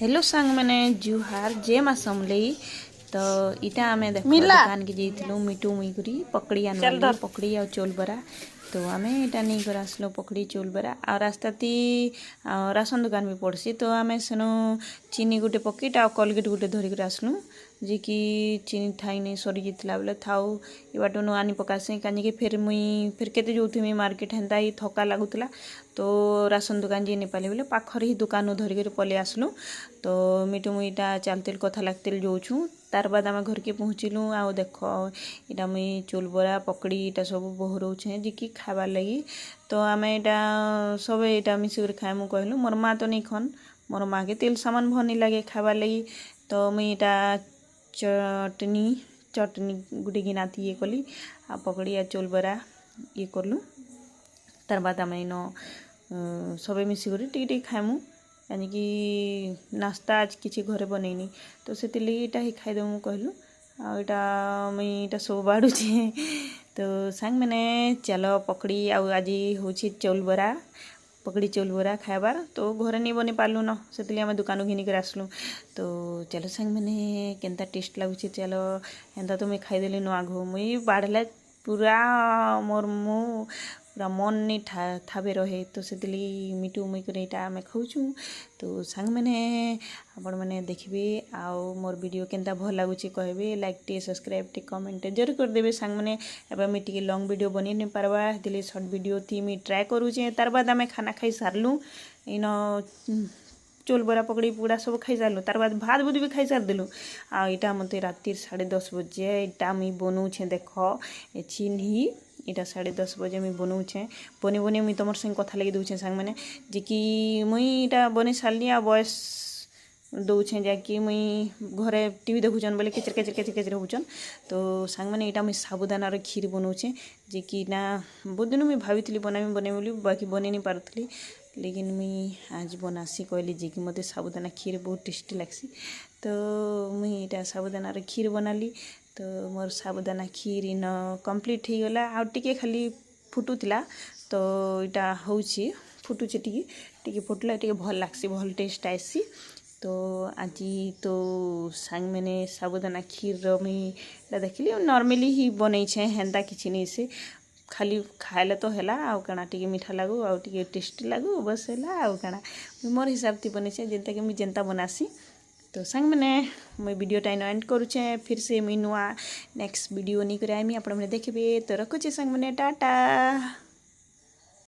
Hello सांग मैंने जुहार जे मा समलई तो इटा आमे देखो दुकान के जाइथिलु मिटू मुईगुरी पकड़ी आनवाली पकड़ी और चोल बरा तो आमे इटा नहीं कर आसलो पकड़ी चोल बरा और रास्ता ती राशन दुकान भी पड़सी तो आमे सेनो चीनी गुटे पकेट आ कोलगेट गुटे धरिक आसलु जे कि चीनी थाई नहीं सरी जाता बोले थाऊ ये बाटू आनी पकासी कहीं फिर मुई फिर केते जोथि मार्केट हेन्ता ही थका लगुला तो राशन दुकान जी नहीं पाले बोले पाखर ही दुकान धरिक पलि आसलु तो मिटू मुईटा चलते कथा लगते जाऊँ तार बाद आम घर के पहुँचलु आ देख इटा मुई चोल बरा पकड़ी इटा सब बहरोचे जे कि खाबार लगी तो आम यहाँ सब यहाँ मिसिक खाएमु कहलु मोर माँ तो नहीं खन मोर माँ के तेल सामान भनी लगे खाबार लगी तो मुई यहाँ चटनी गुटे गिनाती ये कली आ पकड़ी आ चोल बरा ये करलु तार बाद आम इन सबे मिसिक टी खाएमु यानी कि नाश्ता आज किसी घरे बनईनी तो से इटा ही खाईदेमु कहलु आटा मुईटा सब बाड़ुचे तो सांग मैंने चलो पकड़ी आज हूँ चौल बरा पकड़ी चौल बरा खाबार तो घरे नहीं बनी पार्लु न से आम दुकान घिनिक आसलु तो चलो सांग मैंने केनता टेस्ट लगुच चलो एंता तो मुई खाईदेली न आगो मुई बाढ़ला पूरा मोर मुँह पूरा मन नहीं थाबे रहे तो से मिटू मुई कर यहाँ आम खाऊँ तो सांग मैंने आपण मैंने देखिए आउ मोर वीडियो केनता भल लगुच कहबे लाइक टे सब्सक्राइब टे कमेंट जरूर करदेवे सांग मैंने एवं मुझे टे लॉन्ग वीडियो बनी नहीं पार्बा दिले शॉर्ट वीडियो थी मुई ट्राए करूचे तार बाद आम खाना खाई सारलु इन चोल बरा पकड़ी पूरा सब खाई सारू तार बाद भात बुध भी खाई सारदेलु आटा मत राति 10:30 बजे इटा मुई बनाऊे देख चिन्ही इटा 10:30 बजे मुई बनाऊे बनी बनी मुई तुम संग कथा लगी दूचे सांग मैंने जे कि मुई इटा बनी सारली आ बयस दौचे जाकि मुई घरे टीवी देखुचन बोले केचर केचर केचर केचर होचन तो सांग मैंने इटा मुई साबुदानार खीर बनाऊे जे कि ना बहुत दिन मुई भावी बनाई बोली बाकी बनी नहीं पारुथली लेकिन मुई आज बनासी कहली जे कि मते साबुदाना खीर बहुत टेस्टी लगसी तो मुई इटा साबुदानार खीर बनाली तो मोर साबुदाना खीर इन कंप्लीट हो गला आ टिके खाली फुटुला तो इटा होची फुटुचे टिके फुटला टिके भल लागसी भल टेस्ट आसी तो आज तो सांग मैंने साबुदाना खीर मुई देखली नॉर्मली ही बनईछे हेन्ता किछि नहीं से खाली खाइले तो हैला आउ काना टिके मीठा लागू आउ टिके टेस्टी लागू बस हैला आउ काना मोर हिसाब थी बनईछे जेनता कि मुई जेनता बनासी तो सांग मैंने मुई वीडियो टाइम एंड करूचे फिर से मुई नुआ नेक्स्ट वीडियो नहीं कर आइमी आपण मैंने देखबे तो रखुचे सांग मैंने टाटा।